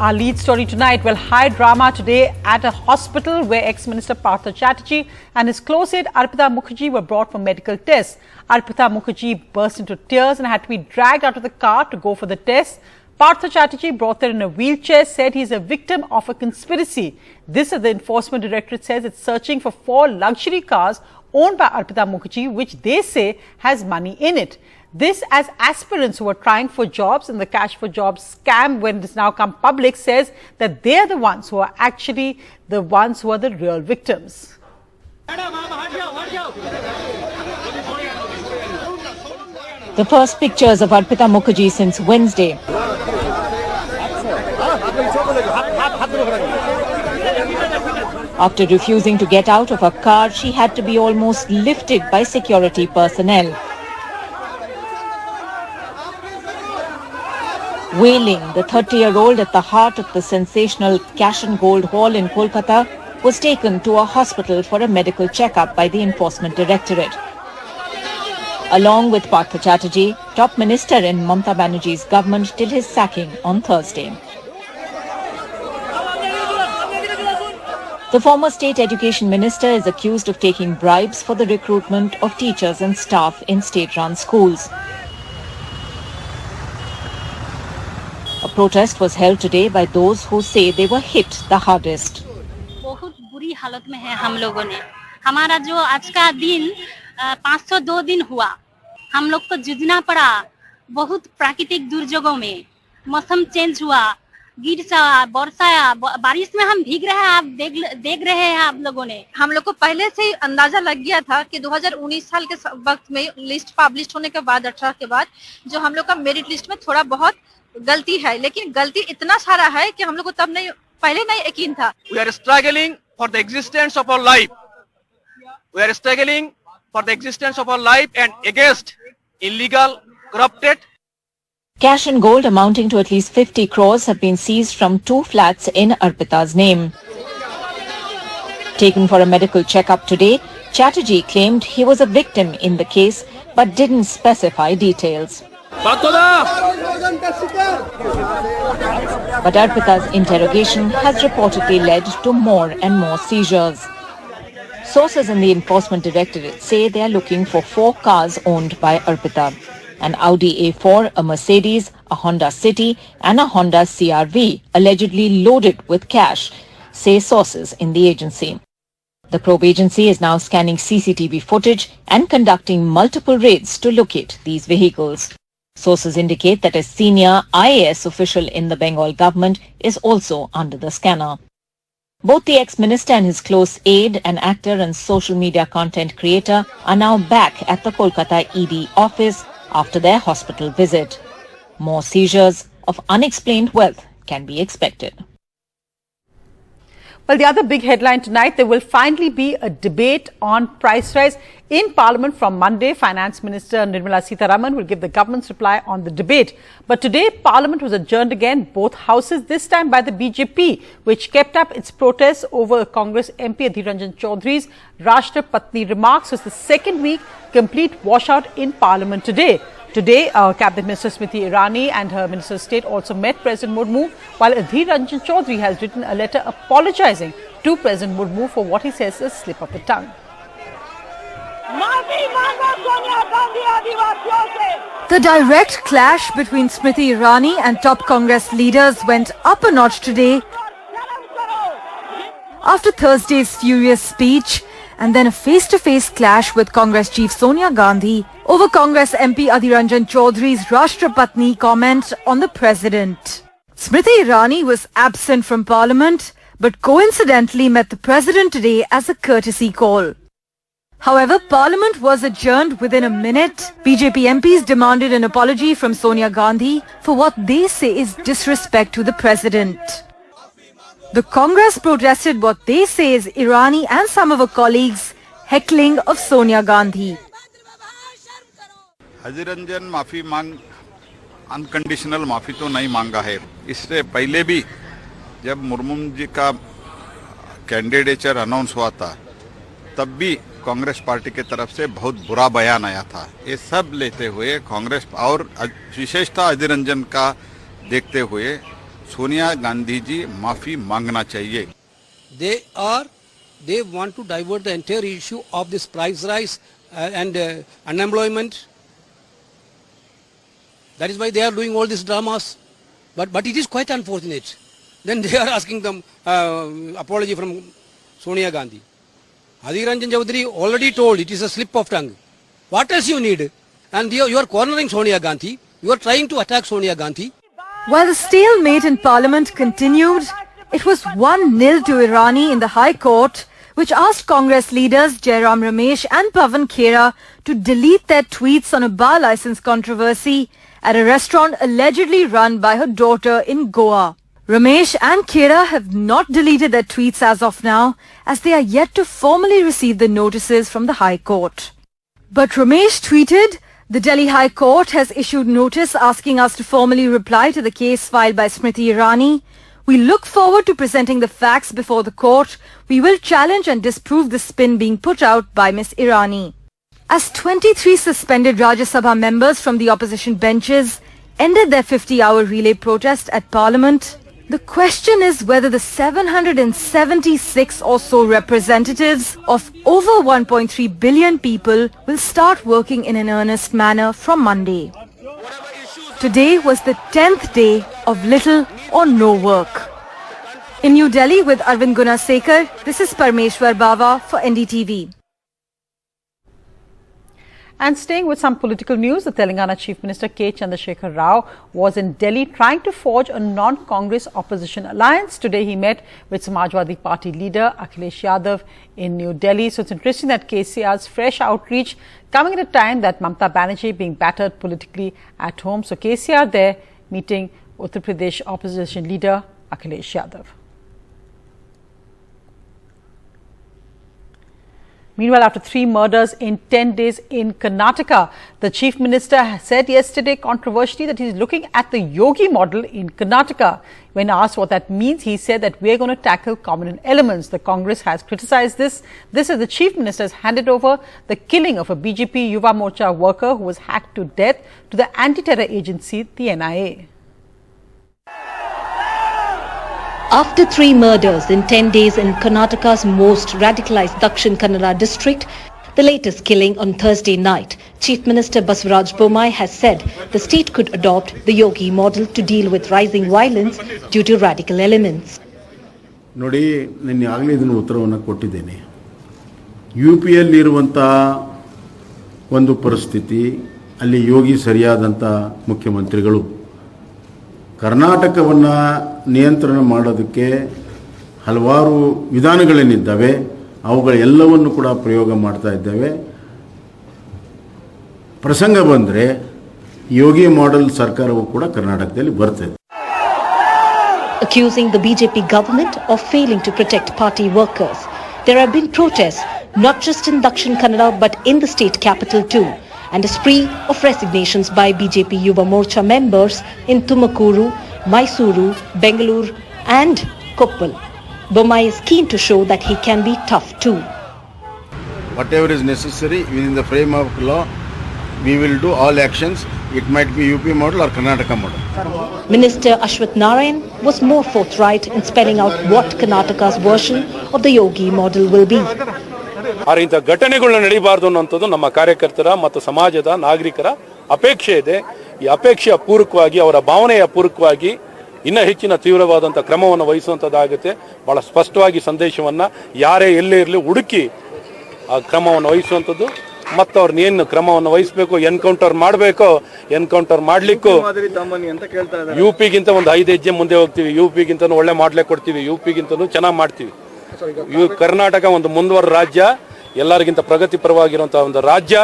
Our lead story tonight, well, high drama today at a hospital where ex-Minister Partha Chatterjee and his close aide Arpita Mukherjee were brought for medical tests. Arpita Mukherjee burst into tears and had to be dragged out of the car to go for the test. Partha Chatterjee, brought there in a wheelchair, said he is a victim of a conspiracy. This, as the Enforcement Directorate says, it's searching for 4 luxury cars owned by Arpita Mukherjee, which they say has money in it. This, as aspirants who are trying for jobs and the cash for jobs scam, when it has now come public, says that they are the ones who are actually the ones who are the real victims. The first pictures of Arpita Mukherjee since Wednesday. After refusing to get out of a car, she had to be almost lifted by security personnel. Wailing, the 30-year-old at the heart of the sensational Cash and Gold Hall in Kolkata, was taken to a hospital for a medical checkup by the Enforcement Directorate. Along with Partha Chatterjee, top minister in Mamata Banerjee's government till his sacking on Thursday. The former state education minister is accused of taking bribes for the recruitment of teachers and staff in state-run schools. A protest was held today by those who say they were hit the hardest. बहुत बुरी हालत में है हम लोगों ने. हमारा जो आज का दिन 502 दिन हुआ, हम लोग को जूझना पड़ा बहुत प्राकृतिक दुर्योगों में. मौसम चेंज हुआ, गिरसा, बरसाया, बारिश में हम भीग रहे हैं. आप देख रहे हैं आप लोगों ने. हम लोग को पहले से ही अंदाजा लग गया था कि 2019 साल के वक्त में लिस्ट पब्लिश होने के बाद 18 के बाद जो हम लोग का मेरिट लिस्ट में थोड़ा बहुत गलती है, लेकिन गलती इतना सारा है कि हम लोग को तब नहीं, पहले नहीं यकीन था. We are struggling for the existence of our life. We are struggling for the existence of our life and against illegal, corrupted. Cash and gold amounting to at least 50 crores have been seized from 2 flats in Arpita's name. Taken for a medical checkup today, Chatterjee claimed he was a victim in the case but didn't specify details. But Arpita's interrogation has reportedly led to more and more seizures. Sources in the Enforcement Directorate say they are looking for 4 cars owned by Arpita: an Audi A4, a Mercedes, a Honda City and a Honda CR-V, allegedly loaded with cash, say sources in the agency. The probe agency is now scanning CCTV footage and conducting multiple raids to locate these vehicles. Sources indicate that a senior IAS official in the Bengal government is also under the scanner. Both the ex-minister and his close aide, an actor and social media content creator, are now back at the Kolkata ED office after their hospital visit. More seizures of unexplained wealth can be expected. Well, the other big headline tonight, there will finally be a debate on price rise in Parliament from Monday. Finance Minister Nirmala Sitharaman will give the government's reply on the debate. But today, Parliament was adjourned again, both houses, this time by the BJP, which kept up its protests over Congress MP Adhiranjan Chaudhary's Rashtra Patni remarks. Was the second week complete washout in Parliament today. Today, Cabinet Minister Smriti Irani and her Minister of State also met President Murmu, while Adhir Ranjan Chaudhary has written a letter apologizing to President Murmu for what he says is a slip of the tongue. The direct clash between Smriti Irani and top Congress leaders went up a notch today after Thursday's furious speech, and then a face-to-face clash with Congress chief Sonia Gandhi over Congress MP Adhiranjan Chaudhary's Rashtra Patni comment on the President. Smriti Irani was absent from Parliament but coincidentally met the President today as a courtesy call. However, Parliament was adjourned within a minute. BJP MPs demanded an apology from Sonia Gandhi for what they say is disrespect to the President. The Congress protested what they say is Irani and some of her colleagues heckling of Sonia Gandhi. अधिरंजन माफी मांग unconditional माफी तो नहीं मांगा है. इससे पहले भी जब मुर्मू जी का कैंडिडेचर अनाउंस हुआ था तब भी कांग्रेस पार्टी की तरफ से बहुत बुरा बयान आया था. ये सब लेते हुए कांग्रेस और विशेषतः अधिरंजन का देखते हुए सोनिया गांधी जी माफी मांगना चाहिए. They want to divert the entire issue of this price rise and unemployment. That is why they are doing all these dramas. But it is quite unfortunate. Then they are asking them apology from Sonia Gandhi. Adhir Ranjan Chaudhary already told it is a slip of tongue. What else you need? And you are cornering Sonia Gandhi. You are trying to attack Sonia Gandhi. While the stalemate in Parliament continued, it was 1-0 to Irani in the High Court, which asked Congress leaders Jairam Ramesh and Pawan Khera to delete their tweets on a bar license controversy at a restaurant allegedly run by her daughter in Goa. Ramesh and Khera have not deleted their tweets as of now, as they are yet to formally receive the notices from the High Court. But Ramesh tweeted, "The Delhi High Court has issued notice asking us to formally reply to the case filed by Smriti Irani. We look forward to presenting the facts before the court. We will challenge and disprove the spin being put out by Ms. Irani." As 23 suspended Rajya Sabha members from the opposition benches ended their 50-hour relay protest at Parliament, the question is whether the 776 or so representatives of over 1.3 billion people will start working in an earnest manner from Monday. Today was the 10th day of little or no work. In New Delhi with Arvind Gunasekar, this is Parmeshwar Bava for NDTV. And staying with some political news, the Telangana Chief Minister K. Chandrasekhar Rao was in Delhi trying to forge a non-Congress opposition alliance. Today he met with Samajwadi Party leader Akhilesh Yadav in New Delhi. So it's interesting that KCR's fresh outreach coming at a time that Mamata Banerjee being battered politically at home. So KCR there meeting Uttar Pradesh opposition leader Akhilesh Yadav. Meanwhile, after 3 murders in 10 days in Karnataka, the Chief Minister said yesterday controversially that he's looking at the Yogi model in Karnataka. When asked what that means, he said that we're going to tackle communal elements. The Congress has criticized this. This is the Chief Minister has handed over the killing of a BJP Yuva Morcha worker who was hacked to death to the anti-terror agency, the NIA. After 3 murders in 10 days in Karnataka's most radicalized Dakshin Kannada district, the latest killing on Thursday night, Chief Minister Basavaraj Bommai has said the state could adopt the Yogi model to deal with rising violence due to radical elements. ನೋಡಿ ನಿನ್ನೆ ಆಗಲೇ ಇದನ್ನು ಉತ್ತರವನ್ನು ಕೊಟ್ಟಿದ್ದೇನೆ. ಯುಪಿಯಲ್ಲಿ ಇರುವಂತ ಒಂದು ಪರಿಸ್ಥಿತಿ ಅಲ್ಲಿ ಯೋಗಿ ಸರಿಯಾದಂತ ಮುಖ್ಯಮಂತ್ರಿಗಳು ಕರ್ನಾಟಕವನ್ನ ನಿಯಂತ್ರಣ ಮಾಡೋದಕ್ಕೆ ಹಲವಾರು ವಿಧಾನಗಳೇನಿದ್ದಾವೆ ಅವುಗಳೆಲ್ಲವನ್ನು ಕೂಡ ಪ್ರಯೋಗ ಮಾಡ್ತಾ ಇದ್ದೇವೆ. ಪ್ರಸಂಗ ಬಂದರೆ ಯೋಗಿ ಮಾಡೆಲ್ ಸರ್ಕಾರವು ಕೂಡ ಕರ್ನಾಟಕದಲ್ಲಿ ಬರ್ತದೆ. Accusing the BJP government of failing to protect party workers. There have been protests not just in Dakshin Kannada but in the state capital too, and a spree of resignations by BJP Yuva Morcha members in Tumakuru, Mysuru, Bengaluru and Koppal. Bommai is keen to show that he can be tough too. Whatever is necessary within the frame of law, we will do all actions. It might be UP model or Karnataka model. Minister Ashwath Narayan was more forthright in spelling out what Karnataka's version of the Yogi model will be. ಇಂಥ ಘಟನೆಗಳನ್ನ ನಡೀಬಾರ್ದು ಅನ್ನೋಂಥದ್ದು ನಮ್ಮ ಕಾರ್ಯಕರ್ತರ ಮತ್ತು ಸಮಾಜದ ನಾಗರಿಕರ ಅಪೇಕ್ಷೆ ಇದೆ. ಈ ಅಪೇಕ್ಷೆಯ ಪೂರಕವಾಗಿ ಅವರ ಭಾವನೆಯ ಪೂರಕವಾಗಿ ಇನ್ನೂ ಹೆಚ್ಚಿನ ತೀವ್ರವಾದಂಥ ಕ್ರಮವನ್ನು ವಹಿಸುವಂಥದ್ದಾಗುತ್ತೆ. ಬಹಳ ಸ್ಪಷ್ಟವಾಗಿ ಸಂದೇಶವನ್ನು ಯಾರೇ ಎಲ್ಲೇ ಇರಲಿ ಹುಡುಕಿ ಆ ಕ್ರಮವನ್ನು ವಹಿಸುವಂಥದ್ದು ಮತ್ತು ಅವ್ರನ್ನ ಏನು ಕ್ರಮವನ್ನು ವಹಿಸಬೇಕು, ಎನ್ಕೌಂಟರ್ ಮಾಡಬೇಕು, ಎನ್ಕೌಂಟರ್ ಮಾಡಲಿಕ್ಕೂ ಯುಪಿಗಿಂತ ಒಂದು 5 ಹೆಜ್ಜೆ ಮುಂದೆ ಹೋಗ್ತೀವಿ. ಯುಪಿಗಿಂತನೂ ಒಳ್ಳೆ ಮಾಡಲೇ ಕೊಡ್ತೀವಿ, ಯುಪಿಗಿಂತನೂ ಚೆನ್ನಾಗಿ ಮಾಡ್ತೀವಿ. ಕರ್ನಾಟಕ ಒಂದು ಮುಂದುವರ ರಾಜ್ಯ, ಎಲ್ಲರಿಗಿಂತ ಪ್ರಗತಿಪರವಾಗಿರುವಂತಹ ಒಂದು ರಾಜ್ಯ,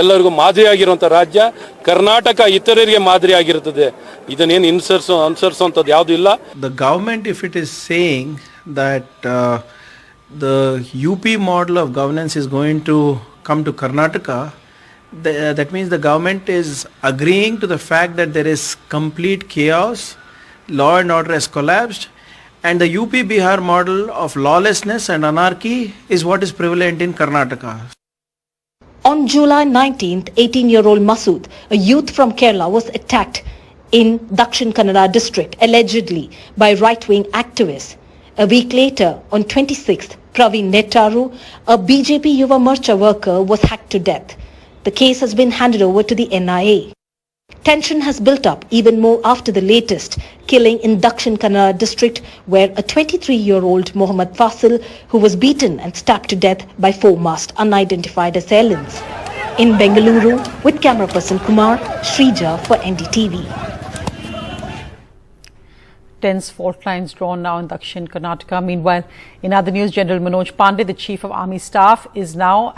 ಎಲ್ಲರಿಗೂ ಮಾದರಿಯಾಗಿರುವಂತಹ ರಾಜ್ಯ. ಕರ್ನಾಟಕ ಇತರರಿಗೆ ಮಾದರಿಯಾಗಿರುತ್ತದೆ. ಇದನ್ನೇನು ಅನುಸರಿಸುವಂಥದ್ದು ಯಾವುದೂ ಇಲ್ಲ. The government, if it is saying that the UP model of governance is going to come to Karnataka, that means the government is agreeing to the fact that there is complete chaos, law and order has collapsed, and the UP Bihar model of lawlessness and anarchy is what is prevalent in Karnataka. On July 19th, 18-year-old Masood, a youth from Kerala, was attacked in Dakshin Kannada district, allegedly by right-wing activists. A week later, on 26th, Praveen Nettaru, a BJP Yuva Morcha worker, was hacked to death. The case has been handed over to the NIA. Tension has built up even more after the latest killing in Dakshin Kannada district, where a 23-year-old Mohammad Fasil, who was beaten and stabbed to death by 4 masked unidentified assailants. In Bengaluru, with camera person Kumar, Shrija for NDTV. Tense fault lines drawn now in Dakshin Karnataka. Meanwhile, in other news, General Manoj Pandey, the Chief of Army Staff, is now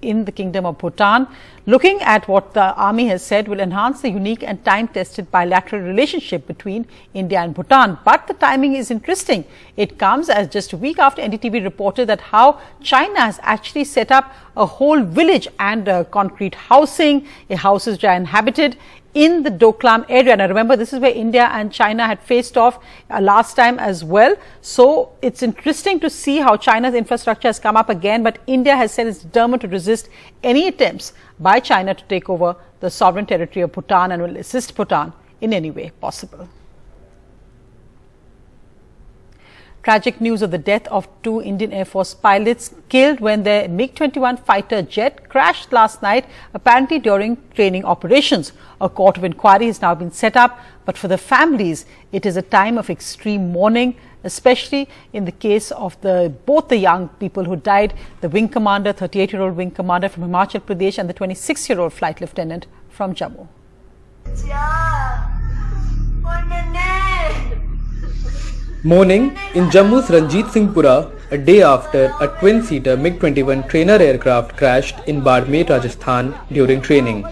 in the Kingdom of Bhutan, looking at what the Army has said will enhance the unique and time-tested bilateral relationship between India and Bhutan. But the timing is interesting. It comes as just a week after NDTV reported that how China has actually set up a whole village and concrete housing, houses which are inhabited in the Doklam area. Now remember, this is where India and China had faced off last time as well. So it's interesting to see how China's infrastructure has come up again, but India has said it's determined to resist any attempts by China to take over the sovereign territory of Bhutan and will assist Bhutan in any way possible. Tragic news of the death of 2 Indian Air Force pilots killed when their MiG-21 fighter jet crashed last night, apparently during training operations. A court of inquiry has now been set up, but for the families, it is a time of extreme mourning, especially in the case of both the young people who died, the wing commander, 38-year-old wing commander from Himachal Pradesh, and the 26-year-old flight lieutenant from Jammu. Morning in Jammu's Ranjit Singhpura, a day after a twin-seater MiG-21 trainer aircraft crashed in Bardmer, Rajasthan during training.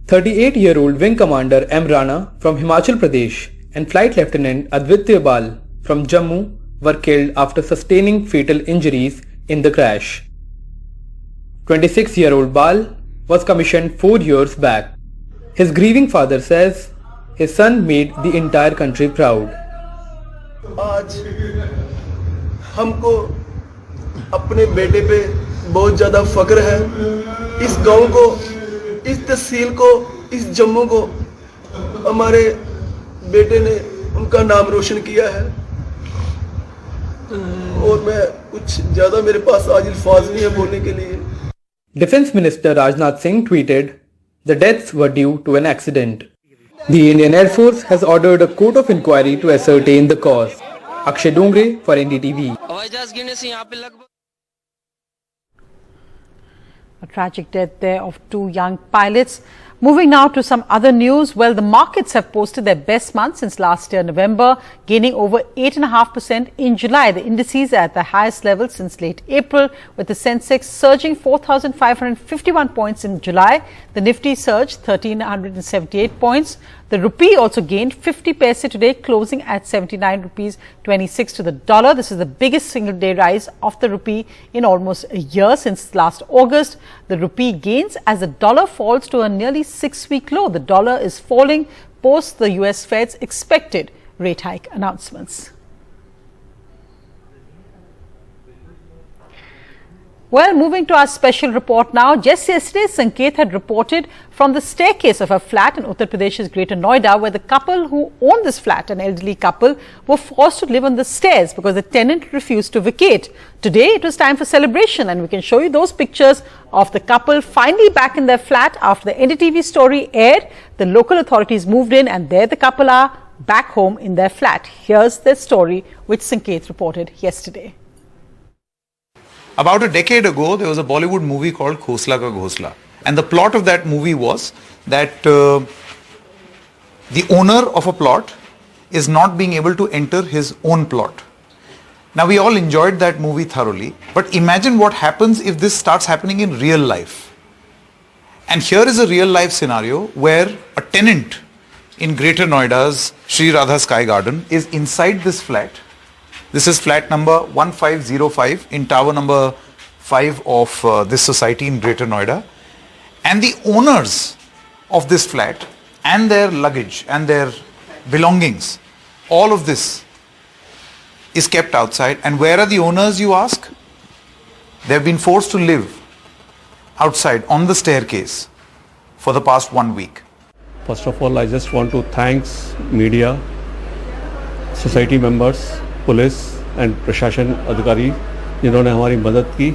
38-year-old Wing Commander M. Rana from Himachal Pradesh and Flight Lieutenant Advitya Bal from Jammu were killed after sustaining fatal injuries in the crash. 26-year-old Bal was commissioned 4 years back. His grieving father says his son made the entire country proud. आज हमको अपने बेटे पे बहुत ज़्यादा फक्र है। इस गांव को, इस तहसील को, इस जम्मू को हमारे बेटे ने उनका नाम रोशन किया है और मैं कुछ ज़्यादा मेरे पास आज अल्फाज नहीं है बोलने के लिए। Defense Minister Rajnath Singh tweeted, "The deaths were due to an accident." The Indian Air Force has ordered a court of inquiry to ascertain the cause. Akshay Dongre for NDTV. A tragic death there of 2 young pilots. Moving now to some other news. Well, the markets have posted their best month since last year, November, gaining over 8.5% in July. The indices are at the highest level since late April, with the Sensex surging 4,551 points in July. The Nifty surged 1,378 points. The rupee also gained 50 paise today, closing at 79 rupees 26 to the dollar. This is the biggest single day rise of the rupee in almost a year since last August. The rupee gains as the dollar falls to a nearly 6-week low. The dollar is falling post the US Fed's expected rate hike announcements. Well, moving to our special report now. Just yesterday, Sanket had reported from the staircase of a flat in Uttar Pradesh's Greater Noida, where the couple who owned this flat, an elderly couple, were forced to live on the stairs because the tenant refused to vacate. Today, it was time for celebration, and we can show you those pictures of the couple finally back in their flat after the NDTV story aired. The local authorities moved in, and there the couple are back home in their flat. Here's their story, which Sanket reported yesterday. About a decade ago, there was a Bollywood movie called Khosla Ka Ghosla. And the plot of that movie was that the owner of a plot is not being able to enter his own plot. Now, we all enjoyed that movie thoroughly, but imagine what happens if this starts happening in real life. And here is a real life scenario where a tenant in Greater Noida's Sri Radha Sky Garden is inside this flat. This is flat number 1505 in tower number 5 of this society in Greater Noida. And the owners of this flat and their luggage and their belongings, all of this is kept outside. And where are the owners, you ask? They have been forced to live outside on the staircase for the past 1 week. First of all, I just want to thank media, society members, police and प्रशासन अधिकारी जिन्होंने हमारी मदद की,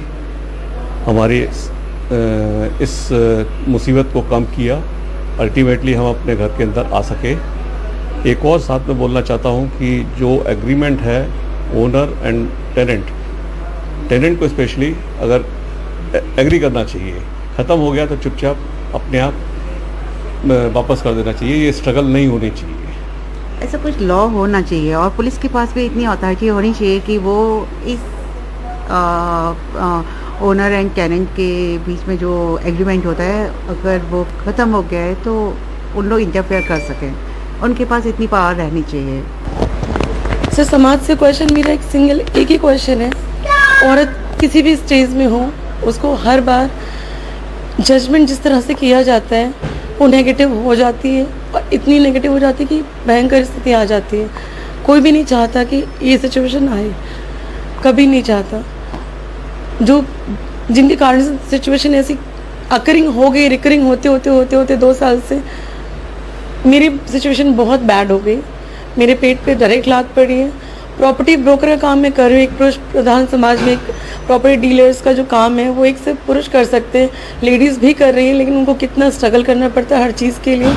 हमारी इस मुसीबत को कम किया। अल्टीमेटली हम अपने घर के अंदर आ सके। एक और साथ में बोलना चाहता हूं कि जो एग्रीमेंट है ओनर एंड टेनेंट को स्पेशली अगर एग्री करना चाहिए, ख़त्म हो गया तो चुपचाप अपने आप वापस कर देना चाहिए। ये स्ट्रगल नहीं होनी चाहिए। ऐसा कुछ लॉ होना चाहिए और पुलिस के पास भी इतनी अथॉरिटी होनी चाहिए कि वो इस ओनर एंड टेनेंट के बीच में जो एग्रीमेंट होता है अगर वो ख़त्म हो गया है तो उन लोग इंटरफेयर कर सकें। उनके पास इतनी पावर रहनी चाहिए। सर, समाज से क्वेश्चन मेरा एक ही क्वेश्चन है, औरत किसी भी स्टेज में हो उसको हर बार जजमेंट जिस तरह से किया जाता है वो नेगेटिव हो जाती है और इतनी नेगेटिव हो जाती है कि भयंकर स्थिति आ जाती है। कोई भी नहीं चाहता कि ये सिचुएशन आए, कभी नहीं चाहता। जो जिनके कारण सिचुएशन ऐसी अकरिंग हो गई, रिकरिंग होते 2 साल से मेरी सिचुएशन बहुत बैड हो गई। मेरे पेट पे डायरेक्ट लात पड़ी है। प्रॉपर्टी ब्रोकर का काम मैं कर रही हूँ। एक पुरुष प्रधान समाज में एक प्रॉपर्टी डीलर्स का जो काम है वो एक से पुरुष कर सकते हैं, लेडीज भी कर रही हैं, लेकिन उनको कितना स्ट्रगल करना पड़ता है हर चीज के लिए।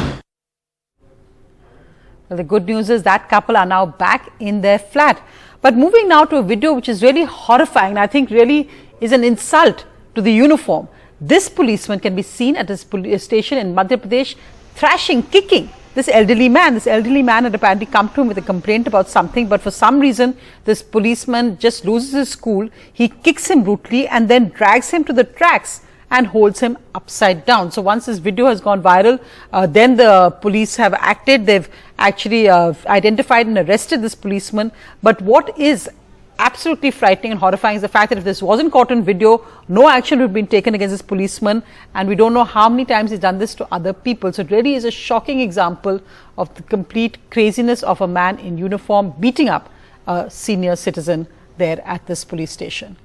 Well, the good news is that couple are now back in their flat. But moving now to a video which is really horrifying, I think really is an insult to the uniform. This policeman can be seen at his police station in Madhya Pradesh thrashing, kicking this elderly man. This elderly man had apparently come to him with a complaint about something, but for some reason this policeman just loses his cool. He kicks him brutally and then drags him to the tracks and holds him upside down. So once this video has gone viral, then the police have acted. They've actually identified and arrested this policeman. But what is absolutely frightening and horrifying is the fact that if this wasn't caught on video, no action would have been taken against this policeman, and we don't know how many times he's done this to other people. So it really is a shocking example of the complete craziness of a man in uniform beating up a senior citizen there at this police station.